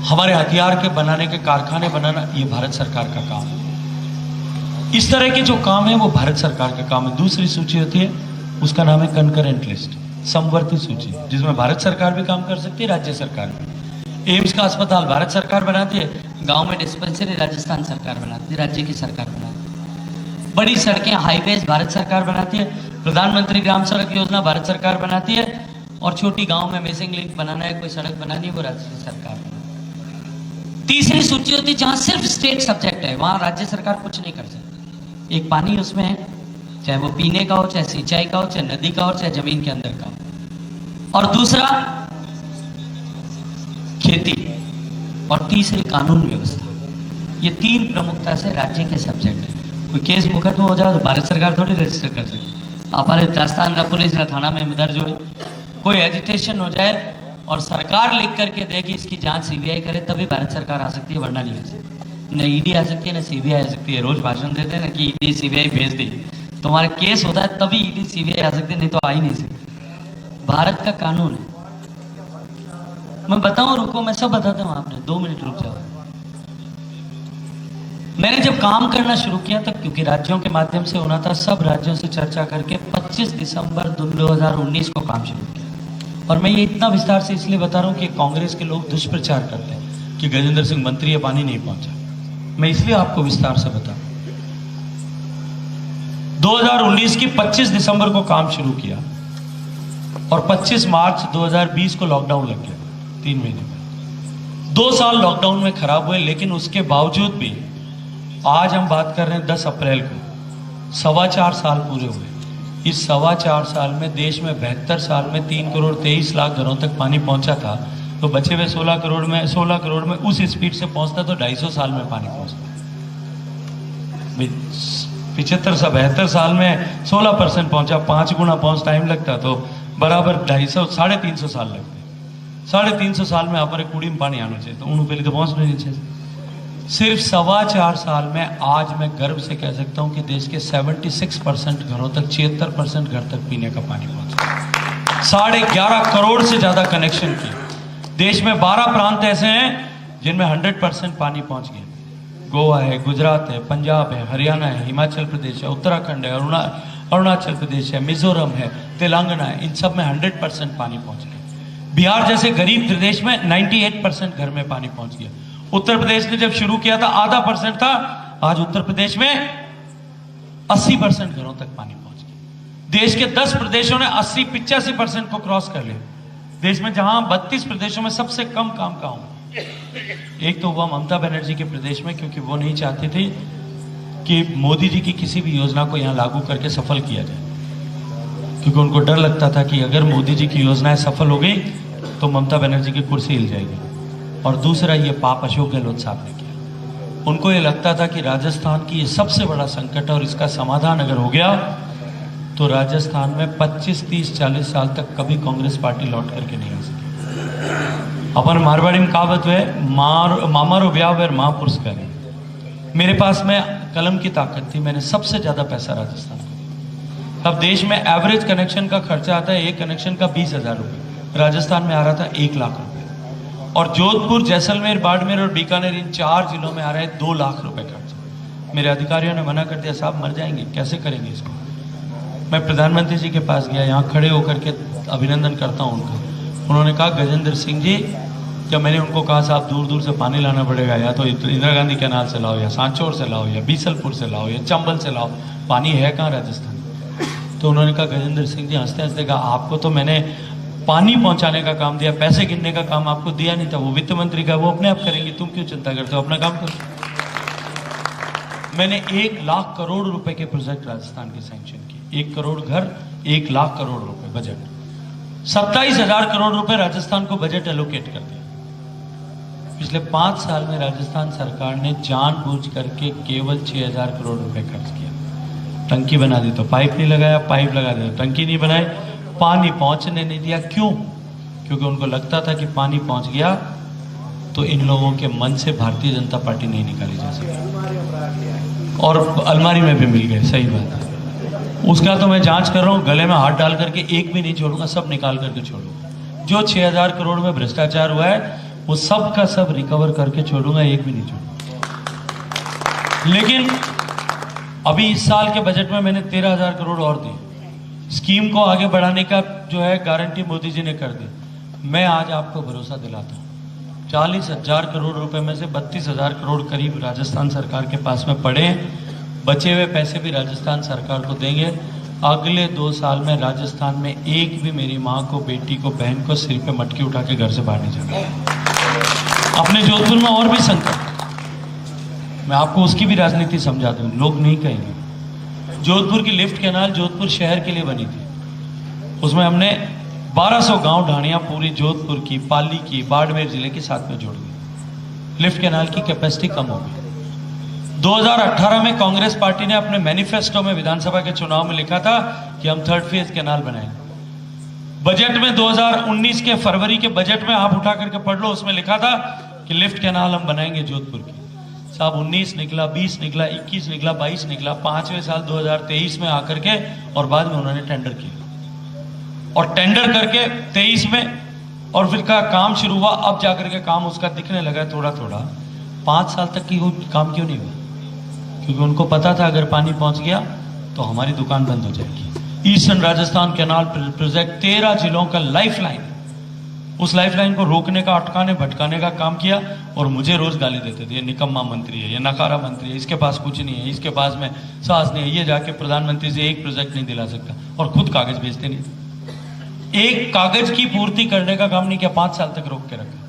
हमारे हथियार के बनाने के कारखाने बनाना ये भारत सरकार का काम है। इस तरह के जो काम है वो भारत सरकार का काम है। दूसरी सूची होती है, उसका नाम है कंकरेंट लिस्ट, समवर्ती सूची, जिसमें भारत सरकार भी काम कर सकती है, राज्य सरकार भी। एम्स का अस्पताल भारत सरकार बनाती है, गांव में डिस्पेंसरी राजस्थान सरकार बनाती है, राज्य की सरकार बनाती है। बड़ी सड़कें हाईवेज भारत सरकार बनाती है, प्रधानमंत्री ग्राम सड़क योजना भारत सरकार बनाती है, और छोटी गांव में मिसिंग लिंक बनाना है, कोई सड़क बनानी है, वो राज्य सरकार बनाती है। तीसरी सूची होती है जहां सिर्फ स्टेट सब्जेक्ट है, वहां राज्य सरकार कुछ नहीं कर सकती। एक पानी उसमें है, चाहे वो पीने का हो, चाहे सिंचाई का हो, चाहे नदी का हो, चाहे जमीन के अंदर का हो, और दूसरा खेती, और तीसरी कानून व्यवस्था। ये 3 प्रमुखता से राज्य के सब्जेक्ट है। कोई केस मुकदमा हो जाए तो भारत सरकार थोड़ी रजिस्टर कर सकती, हमारे राजस्थान का पुलिस या थाना में दर्ज हो। कोई एजिटेशन हो जाए और सरकार लिख करके दे कि इसकी जांच सीबीआई करे, तभी भारत सरकार आ सकती है, वरना नहीं आ सकती। न ईडी आ सकती है, न सीबीआई आ सकती है। रोज भाषण देते हैं ना कि ईडी सीबीआई भेज दी, तुम्हारा केस होता है तभी ईडी सीबीआई आ सकती है, नहीं तो आ ही नहीं सकती। भारत का कानून है। मैं बताऊं, रुको, मैं सब बताता हूं, आपने 2 मिनट रुक जाओ। मैंने जब काम करना शुरू किया तब, क्योंकि राज्यों के माध्यम से होना था, सब राज्यों से चर्चा करके 25 दिसंबर 2019 को काम शुरू किया। और मैं ये इतना विस्तार से इसलिए बता रहा हूँ कि कांग्रेस के लोग दुष्प्रचार करते हैं कि गजेंद्र सिंह मंत्री, ये पानी नहीं पहुंचा। मैं इसलिए आपको विस्तार से बता रहा हूं। 2019 की 25 दिसंबर को काम शुरू किया और 25 मार्च 2020 को लॉकडाउन लग गया, 3 महीने में। 2 साल लॉकडाउन में खराब हुए, लेकिन उसके बावजूद भी आज हम बात कर रहे हैं 10 अप्रैल को, 4.25 साल पूरे हुए। इस 4.25 साल में देश में 72 साल में 3 करोड़ 23 लाख घरों तक पानी पहुंचा था, तो बचे हुए 16 करोड़ में उस स्पीड से पहुंचता तो 250 साल में पानी पहुंचता। 72 साल में 16% पहुंचा, 5 गुना पहुंच टाइम लगता तो बराबर 350 साल लगते। 350 साल में हमारे कुड़ी में पानी आना चाहिए, तो उन पहले तो पहुंच नहीं चाहिए। सिर्फ 4.25 साल में आज मैं गर्व से कह सकता हूं कि देश के 76% घरों तक, 76% घर तक पीने का पानी पहुंचा। 11.5 करोड़ से ज्यादा कनेक्शन किए। देश में 12 प्रांत ऐसे हैं जिनमें 100% पानी पहुंच गया। गोवा है, गुजरात है, पंजाब है, हरियाणा है, हिमाचल प्रदेश है, उत्तराखंड है, अरुणाचल प्रदेश है, मिजोरम है, तेलंगाना है, इन सब में 100% पानी पहुंच गया। बिहार जैसे गरीब प्रदेश में 98% घर में पानी पहुंच गया। उत्तर प्रदेश ने जब शुरू किया था आधा % था, आज उत्तर प्रदेश में 80% घरों तक पानी पहुंच गया। देश के 10 प्रदेशों ने 80-85% को क्रॉस कर लिया। देश में जहां 32 प्रदेशों में सबसे कम काम का हूं, एक तो हुआ ममता बनर्जी के प्रदेश में, क्योंकि वो नहीं चाहती थी कि मोदी जी की किसी भी योजना को यहां लागू करके सफल किया जाए, क्योंकि उनको डर लगता था कि अगर मोदी जी की योजनाएं सफल हो गई तो ममता बनर्जी की कुर्सी हिल जाएगी। और दूसरा ये पाप अशोक गहलोत साहब ने किया। उनको ये लगता था कि राजस्थान की ये सबसे बड़ा संकट है और इसका समाधान अगर हो गया तो राजस्थान में 25, 30, 40 साल तक कभी कांग्रेस पार्टी लौट करके नहीं आ सकी। अपन मारवाड़ी में कहावत है, मामारो ब्याह और महापुरुष करे। मेरे पास में कलम की ताकत थी, मैंने सबसे ज्यादा पैसा राजस्थान को। अब देश में एवरेज कनेक्शन का खर्चा आता है, एक कनेक्शन का 20,000 रुपये, राजस्थान में आ रहा था 1 लाख रुपए। और जोधपुर, जैसलमेर, बाड़मेर और बीकानेर, इन 4 जिलों में आ रहा है 2 लाख रुपए खर्च। मेरे अधिकारियों ने मना कर दिया, साहब मर जाएंगे, कैसे करेंगे इसको। मैं प्रधानमंत्री जी के पास गया, यहाँ खड़े होकर के अभिनंदन करता हूँ उनका। उन्होंने कहा गजेंद्र सिंह जी, जब मैंने उनको कहा साहब दूर दूर से पानी लाना पड़ेगा, या तो इंदिरा गांधी कैनाल से लाओ, या सांचौर से लाओ, या बीसलपुर से लाओ, या चंबल से लाओ, पानी है कहाँ राजस्थान? तो उन्होंने कहा गजेंद्र सिंह जी हंसते हंसते कहा आपको तो मैंने पानी पहुंचाने का काम दिया, पैसे गिनने का काम आपको दिया नहीं था, वो वित्त मंत्री का वो अपने आप करेंगे, तुम क्यों चिंता करते हो, अपना काम करो। मैंने 1 लाख करोड़ रुपए के प्रोजेक्ट राजस्थान के सैंक्शन किए, 1 करोड़ घर, 1 लाख करोड़ रुपए बजट, 27,000 करोड़ रुपए राजस्थान को बजट एलोकेट कर दिया। पिछले 5 साल में राजस्थान सरकार ने जानबूझ करके केवल 6,000 करोड़ रुपए खर्च किया। टंकी बना दी तो पाइप नहीं लगाया, पाइप लगा दी तो टंकी नहीं बनाई, पानी पहुंचने नहीं दिया। क्यों? क्योंकि उनको लगता था कि पानी पहुंच गया तो इन लोगों के मन से भारतीय जनता पार्टी नहीं निकाली जा सकती, और अलमारी में भी मिल गए। सही बात है, उसका तो मैं जांच कर रहा हूं, गले में हाथ डाल करके एक भी नहीं छोड़ूंगा, सब निकाल करके छोड़ूंगा। जो 6,000 करोड़ में भ्रष्टाचार हुआ है वो सब का सब रिकवर करके छोड़ूंगा, एक भी नहीं छोड़ूंगा। लेकिन अभी इस साल के बजट में मैंने 13,000 करोड़ और दिए, स्कीम को आगे बढ़ाने का जो है गारंटी मोदी जी ने कर दी। मैं आज आपको भरोसा दिलाता हूँ, 40,000 करोड़ रुपए में से 32,000 करोड़ करीब राजस्थान सरकार के पास में पड़े हैं। बचे हुए पैसे भी राजस्थान सरकार को देंगे। अगले 2 साल में राजस्थान में एक भी मेरी माँ को, बेटी को, बहन को सिर पे मटकी उठा के घर से बाहर नहीं जाना। अपने जोधपुर में और भी संकट, मैं आपको उसकी भी राजनीति समझा दूं, लोग नहीं कहेंगे। जोधपुर की लिफ्ट कैनाल जोधपुर शहर के लिए बनी थी, उसमें हमने 1200 गांव ढाणियां पूरी जोधपुर की, पाली की, बाड़मेर जिले के साथ में जोड़ दी। लिफ्ट कैनाल की कैपेसिटी कम हो गई। 2018 में कांग्रेस पार्टी ने अपने मैनिफेस्टो में विधानसभा के चुनाव में लिखा था कि हम 3rd फेज कैनाल बनाएंगे। बजट में 2019 के फरवरी के बजट में आप उठा करके पढ़ लो, उसमें लिखा था कि लिफ्ट कैनाल हम बनाएंगे जोधपुर की। साहब 19 निकला, 20 निकला, 21 निकला, 22 निकला, 5वें साल 2023 में आकर के, और बाद में उन्होंने टेंडर किया, और टेंडर करके 23 में, और फिर का काम शुरू हुआ। अब जाकर के काम उसका दिखने लगा थोड़ा थोड़ा। 5 साल तक की वो काम क्यों नहीं हुआ? क्योंकि उनको पता था अगर पानी पहुंच गया तो हमारी दुकान बंद हो जाएगी। ईस्टर्न राजस्थान कैनाल प्रोजेक्ट 13 जिलों का लाइफलाइन, उस लाइफलाइन को रोकने का, अटकाने भटकाने का काम किया, और मुझे रोज गाली देते थे, ये निकम्मा मंत्री है, ये नकारा मंत्री है, इसके पास कुछ नहीं है, इसके पास में साहस नहीं है, ये जाके प्रधानमंत्री से एक प्रोजेक्ट नहीं दिला सकता, और खुद कागज भेजते नहीं थे। एक कागज की पूर्ति करने का काम नहीं किया, 5 साल तक रोक के रखा।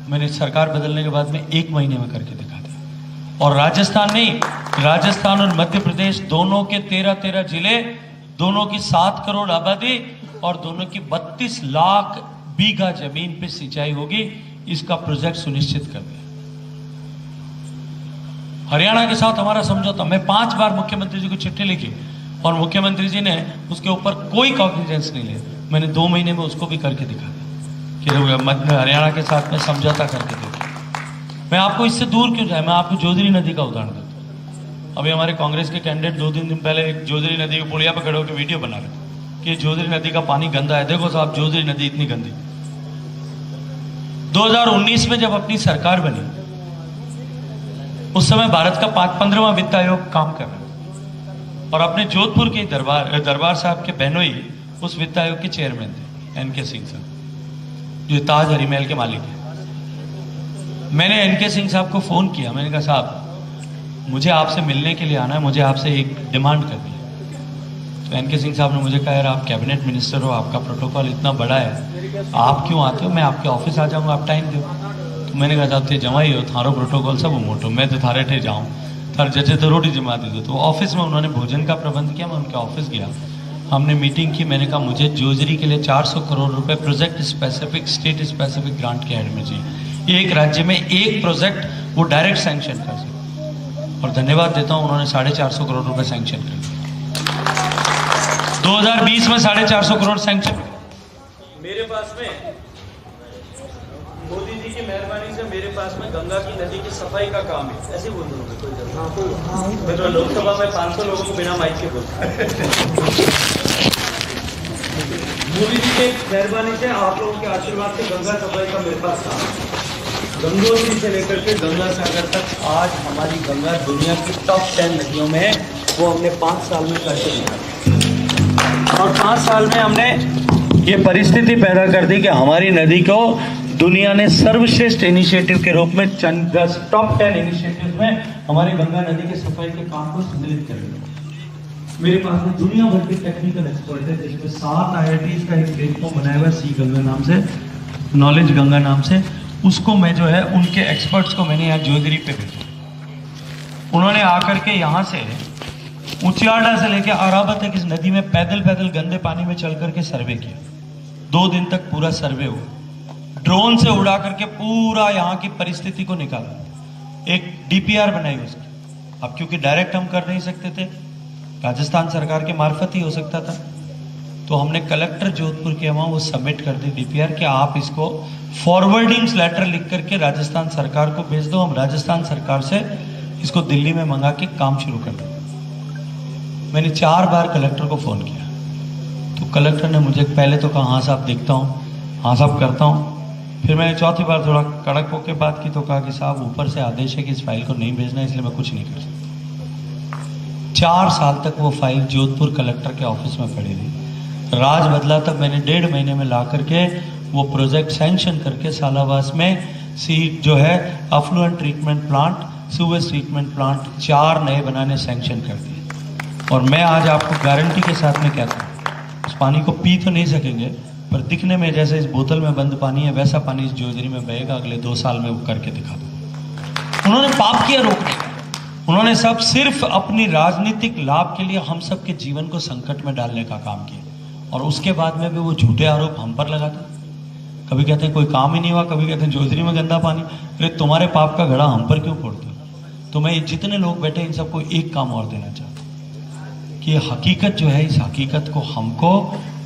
मैंने सरकार बदलने के बाद में 1 महीने में करके दिखा दिया। और राजस्थान नहीं, राजस्थान और मध्य प्रदेश दोनों के 13 जिले, दोनों की 7 करोड़ आबादी, और दोनों की 32 लाख बीघा जमीन पे सिंचाई होगी, इसका प्रोजेक्ट सुनिश्चित कर दिया। हरियाणा के साथ हमारा समझौता, मैं 5 बार मुख्यमंत्री जी को चिट्ठी लिखी, और मुख्यमंत्री जी ने उसके ऊपर कोई कॉग्निजेंस नहीं लिया। मैंने 2 महीने में उसको भी करके दिखा दिया कि मध्य हरियाणा के साथ में समझौता करके देखा। मैं आपको इससे दूर क्यों जाए, मैं आपको जोजरी नदी का उदाहरण देता हूँ। अभी हमारे कांग्रेस के कैंडिडेट 2-3 दिन पहले एक जोजरी नदी के पुलिया पर खड़े होकर वीडियो बना रहे कि जोजरी नदी का पानी गंदा है। देखो साहब, जोजरी नदी इतनी गंदी। 2019 में जब अपनी सरकार बनी, उस समय भारत का 15वां वित्त आयोग काम कर रहा है, और अपने जोधपुर के दरबार साहब के बहनोई उस वित्त आयोग के चेयरमैन थे, एनके सिंह साहब, जो ताज हरीमहल के मालिक हैं। मैंने एनके सिंह साहब को फोन किया, मैंने कहा साहब मुझे आपसे मिलने के लिए आना है, मुझे आपसे एक डिमांड करनी है। तो एनके सिंह साहब ने मुझे कहा यार आप कैबिनेट मिनिस्टर हो, आपका प्रोटोकॉल इतना बड़ा है, आप क्यों आते हो, मैं आपके ऑफिस आ जाऊंगा, आप टाइम दो। तो मैंने कहा साहब थे जमाई हो, थारो प्रोटोकॉल सब मोटो, मैं तो थारे ठे जाऊँ, थार जजे तो रोटी जमा दे दो। तो ऑफिस में उन्होंने भोजन का प्रबंध किया, मैं उनके ऑफिस गया, हमने मीटिंग की। मैंने कहा मुझे जोजरी के लिए 400 करोड़ रुपए project specific, state specific grant के हेड में चाहिए। एक राज्य में एक प्रोजेक्ट वो डायरेक्ट सैंक्शन कर सके, और धन्यवाद देता हूं उन्होंने 450 करोड़ रुपए सैंक्शन कर दिया। 2020 में 450 करोड़ सैंक्शन। मेरे पास में मोदी जी की मेहरबानी से मेरे पास में गंगा की नदी की सफाई का काम है, ऐसे बोल दूंगा कोई जरूरत। मैं तो लोकसभा में 500 लोगों को बिना माइक के बोलता। मोदी जी के मेहरबानी से, आप लोगों के आशीर्वाद से गंगा सफाई का मेरे पास काम है। गंगोत्री से लेकर के गंगा सागर तक आज हमारी गंगा दुनिया की टॉप 10 नदियों में है, वो हमने 5 साल में करके दिखाया। और 5 साल में हमने ये परिस्थिति पैदा कर दी कि हमारी नदी को दुनिया ने सर्वश्रेष्ठ इनिशिएटिव के रूप में 10 टॉप 10 इनिशिएटिव में हमारी गंगा नदी के सफाई के काम को सम्मिलित कर दिया। मेरे पास में दुनिया भर के टेक्निकल एक्सपर्ट है, जिसमें 7 IITs का एक प्लेटफॉर्म बनाया हुआ है, सी गंगा नाम से, नॉलेज गंगा नाम से। उसको मैं जो है उनके एक्सपर्ट्स को मैंने यहाँ जोगिरी पे भेजा। उन्होंने आकर के यहाँ से उचियाडा से लेकर अराबा तक इस नदी में पैदल पैदल गंदे पानी में चल करके सर्वे किया। 2 दिन तक पूरा सर्वे हुआ, ड्रोन से उड़ा करके पूरा यहाँ की परिस्थिति को निकाला, एक DPR बनाई उसकी। अब क्योंकि डायरेक्ट हम कर नहीं सकते थे, राजस्थान सरकार के मार्फत ही हो सकता था, तो हमने कलेक्टर जोधपुर के वहाँ वो सबमिट कर दी DPR कि आप इसको फॉरवर्डिंग लेटर लिख करके राजस्थान सरकार को भेज दो, हम राजस्थान सरकार से इसको दिल्ली में मंगा के काम शुरू कर दें। मैंने 4 बार कलेक्टर को फ़ोन किया, तो कलेक्टर ने मुझे पहले तो कहा हाँ साहब देखता हूँ, हाँ साहब करता हूँ। फिर मैंने चौथी बार थोड़ा कड़क होकर बात की तो कहा कि साहब ऊपर से आदेश है कि इस फाइल को नहीं भेजना, इसलिए मैं कुछ नहीं कर सकता। 4 साल तक वो फाइल जोधपुर कलेक्टर के ऑफिस में पड़ी रही। राज बदला तब मैंने 1.5 महीने में ला करके वो प्रोजेक्ट सैंक्शन करके सालावास में सीट जो है affluent treatment plant, sewage treatment plant 4 नए बनाने सैंक्शन कर दिए। और मैं आज आपको गारंटी के साथ में कहता हूँ, उस पानी को पी तो नहीं सकेंगे, पर दिखने में जैसे इस बोतल में बंद पानी है वैसा पानी इस जोजरी में बहेगा। अगले 2 साल में वो करके दिखा दो। उन्होंने पाप किया रोकने का, उन्होंने सब सिर्फ अपनी राजनीतिक लाभ के लिए हम सब के जीवन को संकट में डालने का काम किया। और उसके बाद में भी वो झूठे आरोप हम पर लगाते। कभी कहते हैं कोई काम ही नहीं हुआ, कभी कहते हैं जोजरी में गंदा पानी। अरे तुम्हारे पाप का घड़ा हम पर क्यों फोड़ते हो? तो मैं जितने लोग बैठे इन सबको एक काम और देना चाहता हूँ कि हकीकत जो है, इस हकीकत को हमको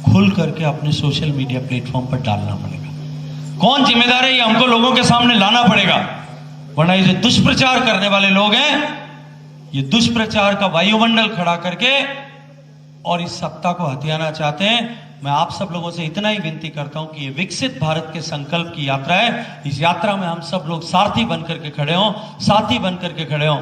खुल करके अपने सोशल मीडिया प्लेटफॉर्म पर डालना पड़ेगा। कौन जिम्मेदार है ये हमको लोगों के सामने लाना पड़ेगा, वरना ये जो दुष्प्रचार करने वाले लोग हैं, ये दुष्प्रचार का वायुमंडल खड़ा करके और इस सत्ता को हथियाना चाहते हैं। मैं आप सब लोगों से इतना ही विनती करता हूं कि ये विकसित भारत के संकल्प की यात्रा है। इस यात्रा में हम सब लोग सारथी बनकर के खड़े हों, साथी बनकर के खड़े हों।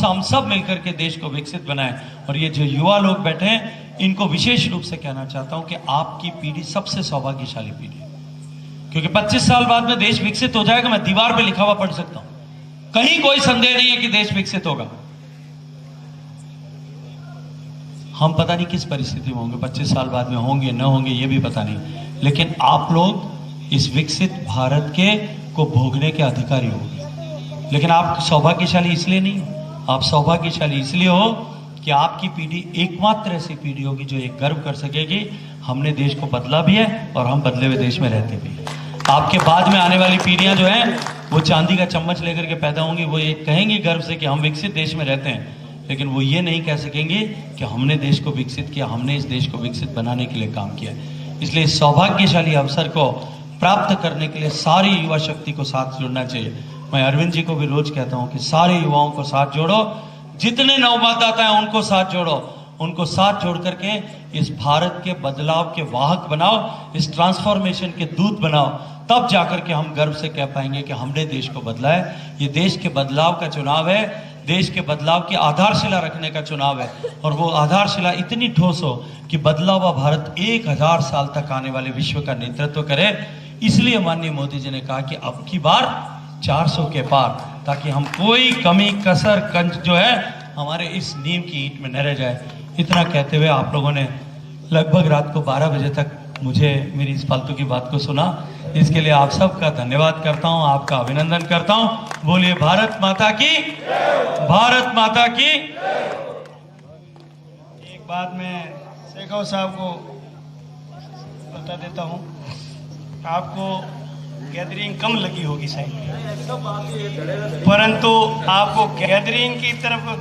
हम सब मिलकर के देश को विकसित बनाएं। और ये जो युवा लोग बैठे हैं, इनको विशेष रूप से कहना चाहता हूं कि आपकी पीढ़ी सबसे सौभाग्यशाली पीढ़ी है, क्योंकि 25 साल बाद में देश विकसित हो जाएगा। मैं दीवार पे लिखा हुआ पढ़ सकता हूं, कहीं कोई संदेह नहीं है कि देश विकसित होगा। हम पता नहीं किस परिस्थिति में होंगे, 25 साल बाद में होंगे न होंगे ये भी पता नहीं, लेकिन आप लोग इस विकसित भारत के को भोगने के अधिकारी होंगे। लेकिन आप सौभाग्यशाली इसलिए नहीं, आप सौभाग्यशाली इसलिए हो कि आपकी पीढ़ी एकमात्र ऐसी पीढ़ी होगी जो एक गर्व कर सकेगी, हमने देश को बदला भी है और हम बदले हुए देश में रहते भी हैं। आपके बाद में आने वाली पीढ़ियां जो हैं वो चांदी का चम्मच लेकर के पैदा होंगी। वो ये कहेंगी गर्व से कि हम विकसित देश में रहते हैं, लेकिन वो ये नहीं कह सकेंगे कि हमने देश को विकसित किया, हमने इस देश को विकसित बनाने के लिए काम किया। इसलिए इस सौभाग्यशाली अवसर को प्राप्त करने के लिए सारी युवा शक्ति को साथ जुड़ना चाहिए। मैं अरविंद जी को भी रोज कहता हूं कि सारे युवाओं को साथ जोड़ो, जितने नवमतदाता हैं उनको साथ जोड़ो, उनको साथ जोड़ करके इस भारत के बदलाव के वाहक बनाओ, इस ट्रांसफॉर्मेशन के दूत बनाओ। तब जाकर के हम गर्व से कह पाएंगे कि हमने देश को बदला है। ये देश के बदलाव का चुनाव है, देश के बदलाव की आधारशिला रखने का चुनाव है। और वो आधारशिला इतनी ठोस हो कि बदला हुआ भारत 1000 साल तक आने वाले विश्व का नेतृत्व करे। इसलिए माननीय मोदी जी ने कहा कि अब की बार 400 के पार, ताकि हम कोई कमी कसर कंज जो है हमारे इस नींव की ईंट में न रह जाए। इतना कहते हुए आप लोगों ने लगभग रात को 12 बजे तक मुझे मेरी इस फालतू की बात को सुना, इसके लिए आप सबका धन्यवाद करता हूं, आपका अभिनंदन करता हूं। बोलिए भारत माता की, भारत माता की। एक बात मैं शेखावत साहब को बता देता हूं, आपको गैदरिंग कम लगी होगी शायद, परंतु आपको गैदरिंग की तरफ